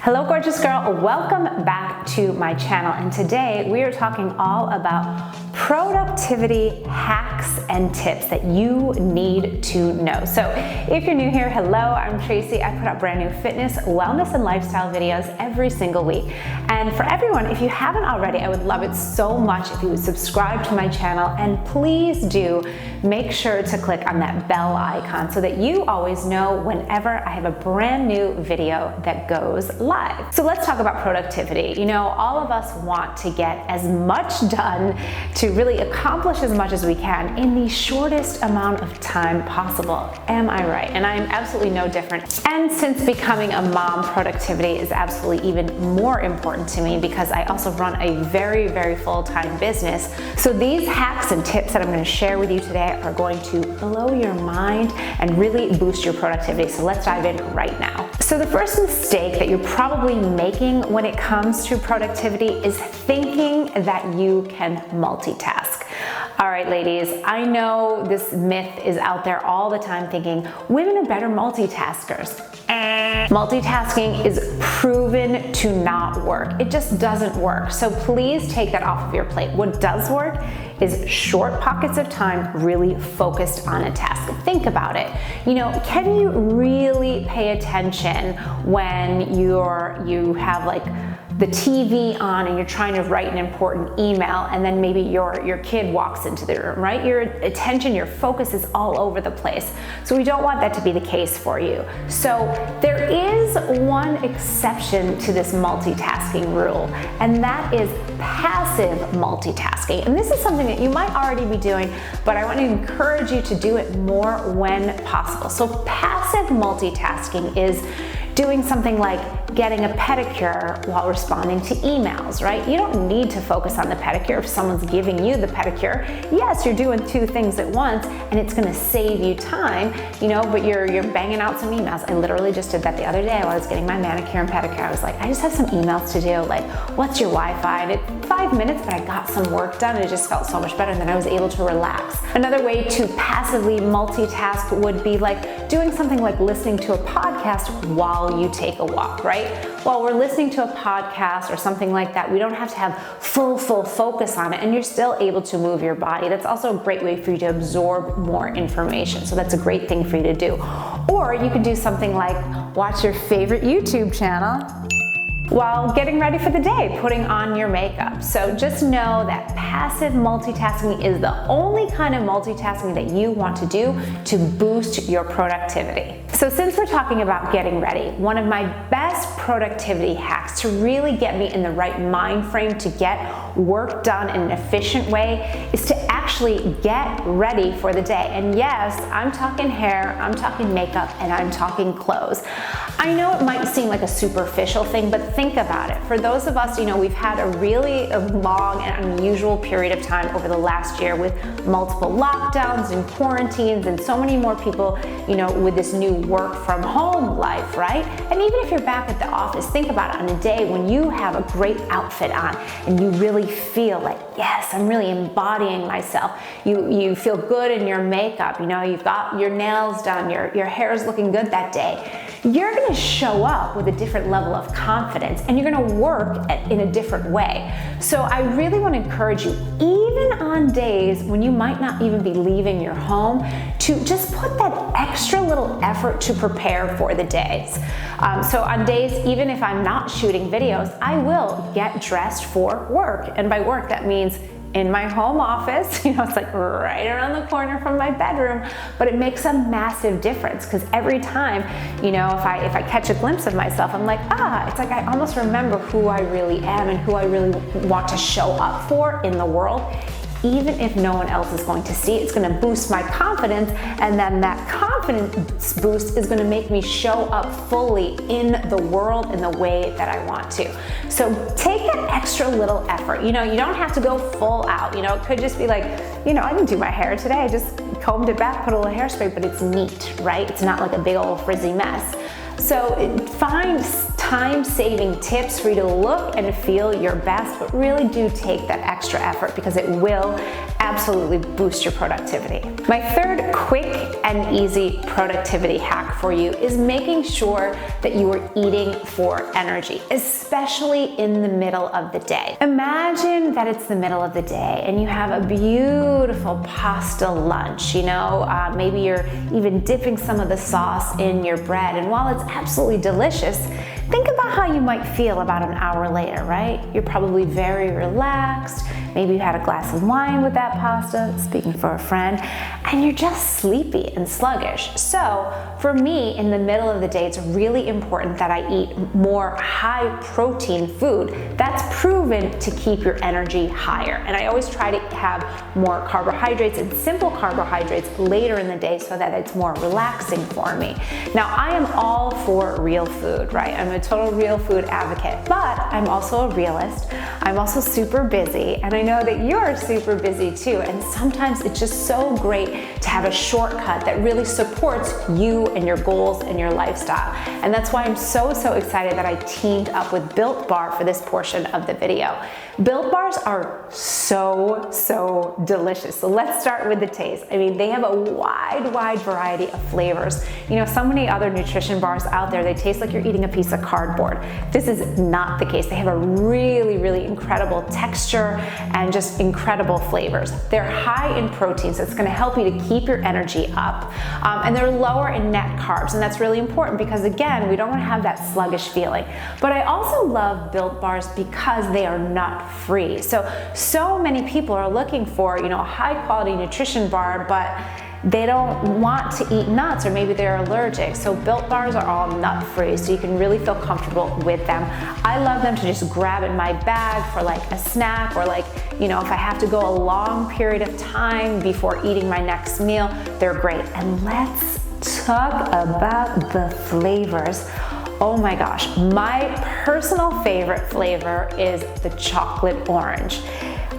Hello, gorgeous girl. Welcome back to my channel. And today we are talking all about productivity hacks and tips that you need to know. So if you're new here, hello, I'm Tracy. I put out brand new fitness, wellness, and lifestyle videos every single week. And for everyone, if you haven't already, I would love it so much if you would subscribe to my channel, and please do make sure to click on that bell icon so that you always know whenever I have a brand new video that goes live. So let's talk about productivity. You know, all of us want to get as much done, to really accomplish as much as we can in the shortest amount of time possible. Am I right? And I'm absolutely no different. And since becoming a mom, productivity is absolutely even more important to me because I also run a very, very full-time business. So these hacks and tips that I'm going to share with you today are going to blow your mind and really boost your productivity. So let's dive in right now. So the first mistake that you're probably making when it comes to productivity is thinking that you can multitask. All right, ladies, I know this myth is out there all the time thinking women are better multitaskers. Multitasking is proven to not work. It just doesn't work. So please take that off of your plate. What does work is short pockets of time really focused on a task. Think about it. You know, can you really pay attention when you have like the TV on and you're trying to write an important email, and then maybe your kid walks into the room, right? Your attention, your focus is all over the place. So we don't want that to be the case for you. So there is one exception to this multitasking rule, and that is passive multitasking. And this is something that you might already be doing, but I want to encourage you to do it more when possible. So passive multitasking is doing something like getting a pedicure while responding to emails, right? You don't need to focus on the pedicure if someone's giving you the pedicure. Yes, you're doing two things at once and it's gonna save you time, you know, but you're banging out some emails. I literally just did that the other day while I was getting my manicure and pedicure. I was like, I just have some emails to do, like, what's your Wi-Fi? And it's 5 minutes, but I got some work done and it just felt so much better, and then I was able to relax. Another way to passively multitask would be like doing something like listening to a podcast while you take a walk, right? While we're listening to a podcast or something like that, we don't have to have full focus on it, and you're still able to move your body. That's also a great way for you to absorb more information. So that's a great thing for you to do. Or you can do something like watch your favorite YouTube channel while getting ready for the day, putting on your makeup. So just know that passive multitasking is the only kind of multitasking that you want to do to boost your productivity. So since we're talking about getting ready, one of my best productivity hacks to really get me in the right mind frame to get work done in an efficient way is to actually get ready for the day. And yes, I'm talking hair, I'm talking makeup, and I'm talking clothes. I know it might seem like a superficial thing, but think about it. For those of us, you know, we've had a really long and unusual period of time over the last year with multiple lockdowns and quarantines and so many more people, you know, with this new work from home life, right? And even if you're back at the office, think about it on a day when you have a great outfit on and you really feel like, yes, I'm really embodying myself. You feel good in your makeup, you know, you've got your nails done, your hair is looking good that day. You're gonna show up with a different level of confidence, and you're gonna work in a different way. So I really wanna encourage you, even on days when you might not even be leaving your home, to just put that extra little effort to prepare for the days. So on days, even if I'm not shooting videos, I will get dressed for work. And by work, that means in my home office, you know, it's like right around the corner from my bedroom, but it makes a massive difference because every time, you know, if I catch a glimpse of myself, I'm like, it's like I almost remember who I really am and who I really want to show up for in the world. Even if no one else is going to see it, it's gonna boost my confidence, and then that confidence boost is gonna make me show up fully in the world in the way that I want to. So take that extra little effort. You know, you don't have to go full out. You know, it could just be like, you know, I didn't do my hair today. I just combed it back, put a little hairspray, but it's neat, right? It's not like a big old frizzy mess. So find time-saving tips for you to look and feel your best, but really do take that extra effort because it will absolutely boost your productivity. My third quick and easy productivity hack for you is making sure that you are eating for energy, especially in the middle of the day. Imagine that it's the middle of the day and you have a beautiful pasta lunch, maybe you're even dipping some of the sauce in your bread, and while it's absolutely delicious, think about how you might feel about an hour later, right? You're probably very relaxed. Maybe you had a glass of wine with that pasta, speaking for a friend, and you're just sleepy and sluggish. So for me, in the middle of the day, it's really important that I eat more high protein food that's proven to keep your energy higher. And I always try to have more carbohydrates and simple carbohydrates later in the day so that it's more relaxing for me. Now, I am all for real food, right? I'm a total real food advocate, but I'm also a realist. I'm also super busy, and I know that you're super busy too. And sometimes it's just so great to have a shortcut that really supports you and your goals and your lifestyle. And that's why I'm so excited that I teamed up with Built Bar for this portion of the video. Built Bars are so delicious. So let's start with the taste. I mean, they have a wide variety of flavors. So many other nutrition bars out there, they taste like you're eating a piece of cardboard. This is not the case. They have a really incredible texture and just incredible flavors. They're high in protein, so it's gonna help you to keep your energy up. And they're lower in net carbs, and that's really important because, again, we don't wanna have that sluggish feeling. But I also love Built Bars because they are nut-free. So many people are looking for, a high-quality nutrition bar, but they don't want to eat nuts, or maybe they're allergic. So Built Bars are all nut-free, so you can really feel comfortable with them. I love them to just grab in my bag for like a snack, or like, if I have to go a long period of time before eating my next meal, they're great. And let's talk about the flavors. Oh my gosh, my personal favorite flavor is the chocolate orange.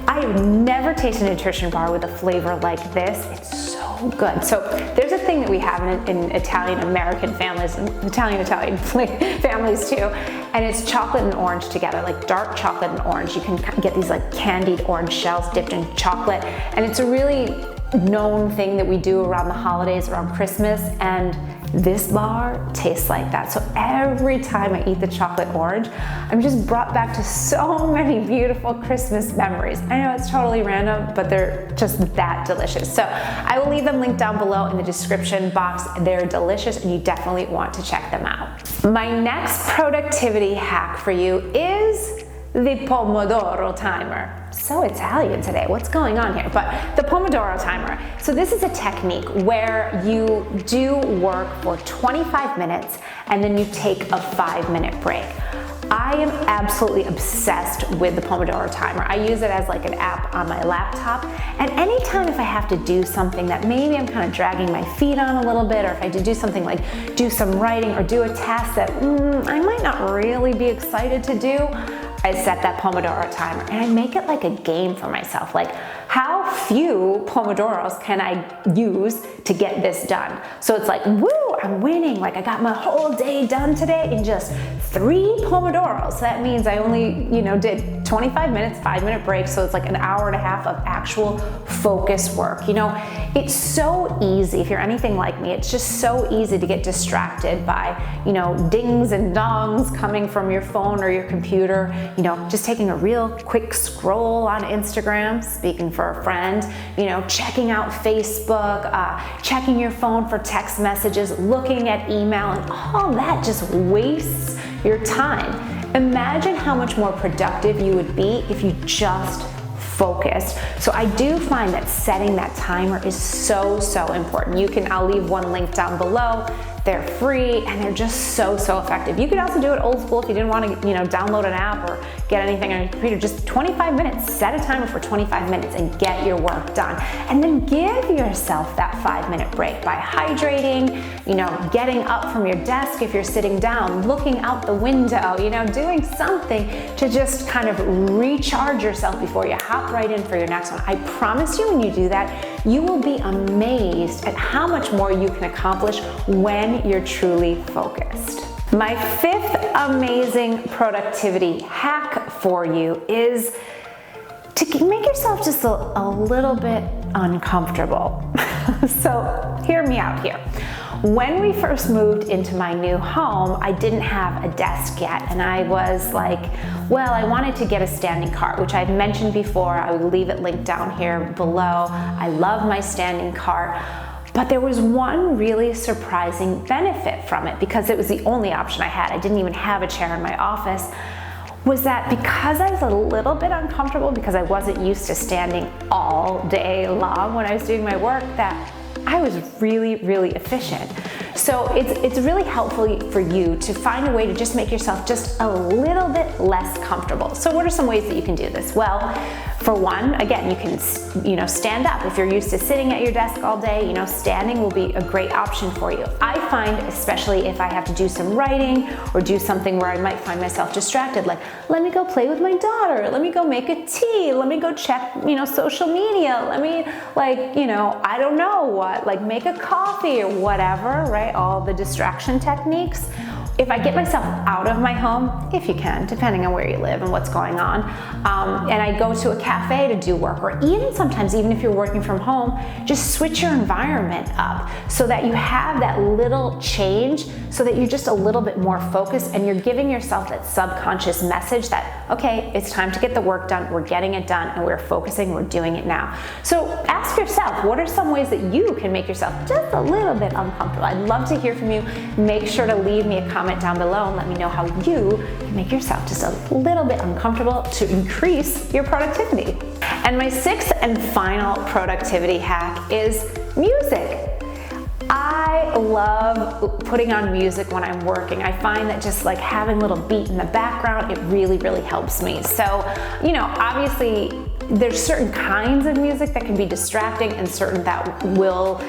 I've never tasted a nutrition bar with a flavor like this. It's so good. So there's a thing that we have in Italian-American families, and Italian families too, and it's chocolate and orange together, like dark chocolate and orange. You can get these like candied orange shells dipped in chocolate, and it's a really known thing that we do around the holidays, around Christmas, and this bar tastes like that. So every time I eat the chocolate orange, I'm just brought back to so many beautiful Christmas memories. I know it's totally random, but they're just that delicious. So I will leave them linked down below in the description box. They're delicious and you definitely want to check them out. My next productivity hack for you is the Pomodoro timer. So Italian today, what's going on here? But the Pomodoro timer. So this is a technique where you do work for 25 minutes and then you take a 5-minute break. I am absolutely obsessed with the Pomodoro timer. I use it as like an app on my laptop, and anytime if I have to do something that maybe I'm kind of dragging my feet on a little bit, or if I have to do something like do some writing or do a task that I might not really be excited to do, I set that Pomodoro timer and I make it like a game for myself. Like, how few Pomodoros can I use to get this done? So it's like, woo, I'm winning. Like, I got my whole day done today in just 3 Pomodoros. So that means I only, did 25 minutes, 5-minute break. So it's like an hour and a half of actual focus work. It's so easy. If you're anything like me, it's just so easy to get distracted by, dings and dongs coming from your phone or your computer. Just taking a real quick scroll on Instagram, speaking for a friend, checking out Facebook, checking your phone for text messages, looking at email, and all that just wastes your time. Imagine how much more productive you would be if you just focused. So I do find that setting that timer is so important. I'll leave one link down below. They're free and they're just so effective. You could also do it old school if you didn't want to, download an app or get anything on your computer. Just 25 minutes, set a timer for 25 minutes and get your work done. And then give yourself that 5-minute break by hydrating, getting up from your desk if you're sitting down, looking out the window, doing something to just kind of recharge yourself before you hop right in for your next one. I promise you, when you do that, you will be amazed at how much more you can accomplish when you're truly focused. My 5th amazing productivity hack for you is to make yourself just a little bit uncomfortable. So hear me out here. When we first moved into my new home, I didn't have a desk yet, and I was like, well, I wanted to get a standing cart, which I've mentioned before. I will leave it linked down here below. I love my standing cart. But there was one really surprising benefit from it, because it was the only option I had. I didn't even have a chair in my office. Was that because I was a little bit uncomfortable because I wasn't used to standing all day long when I was doing my work, that I was really, really efficient. So it's really helpful for you to find a way to just make yourself just a little bit less comfortable. So what are some ways that you can do this? Well, for one, again, you can, stand up. If you're used to sitting at your desk all day, standing will be a great option for you. I find, especially if I have to do some writing or do something where I might find myself distracted, like, let me go play with my daughter, let me go make a tea, let me go check, social media, let me, I don't know what, make a coffee or whatever, right? All the distraction techniques. If I get myself out of my home, if you can, depending on where you live and what's going on, and I go to a cafe to do work, or even sometimes, even if you're working from home, just switch your environment up so that you have that little change, so that you're just a little bit more focused and you're giving yourself that subconscious message that, okay, it's time to get the work done, we're getting it done, and we're focusing, we're doing it now. So ask yourself, what are some ways that you can make yourself just a little bit uncomfortable? I'd love to hear from you. Make sure to leave me a comment down below and let me know how you can make yourself just a little bit uncomfortable to increase your productivity. And my sixth and final productivity hack is music. I love putting on music when I'm working. I find that just having a little beat in the background, it really, really helps me. So, obviously there's certain kinds of music that can be distracting and certain that will,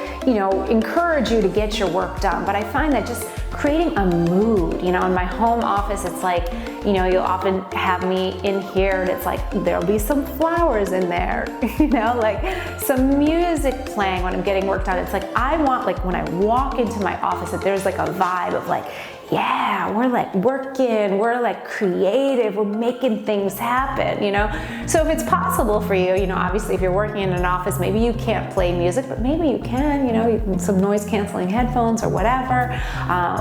encourage you to get your work done. But I find that just creating a mood, in my home office, it's you'll often have me in here and it's there'll be some flowers in there, some music playing when I'm getting work done. It's I want, when I walk into my office, that there's a vibe of yeah, we're working, we're creative, we're making things happen, So if it's possible for you, obviously if you're working in an office, maybe you can't play music, but maybe you can, some noise canceling headphones or whatever,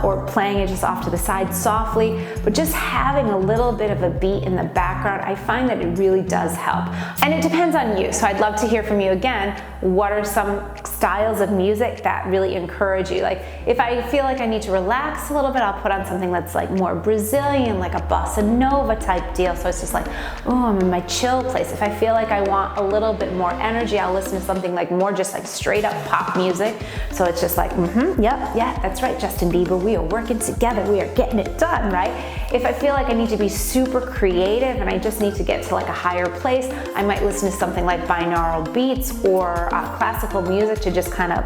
or playing it just off to the side softly, but just having a little bit of a beat in the background, I find that it really does help. And it depends on you, so I'd love to hear from you again. What are some styles of music that really encourage you? If I feel I need to relax a little bit, I'll put on something that's more Brazilian, like a bossa nova type deal. So it's just oh, I'm in my chill place. If I feel I want a little bit more energy, I'll listen to something more just straight up pop music. So it's just yep, yeah, that's right, Justin Bieber, we are working together, we are getting it done, right? If I feel I need to be super creative and I just need to get to a higher place, I might listen to something like binaural beats or classical music to just kind of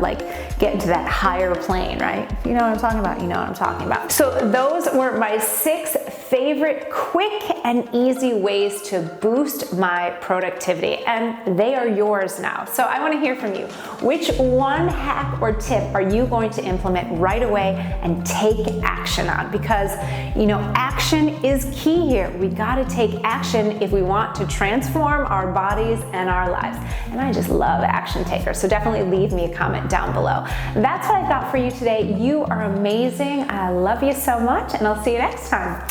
get into that higher plane, right? If you know what I'm talking about, you know what I'm talking about. So those were my 6 favorite quick and easy ways to boost my productivity, and they are yours now. So I want to hear from you. Which one hack or tip are you going to implement right away and take action on? Because, action is key here. We got to take action if we want to transform our bodies and our lives. And I just love action takers. So definitely leave me a comment down below. That's what I got for you today. You are amazing. I love you so much, and I'll see you next time.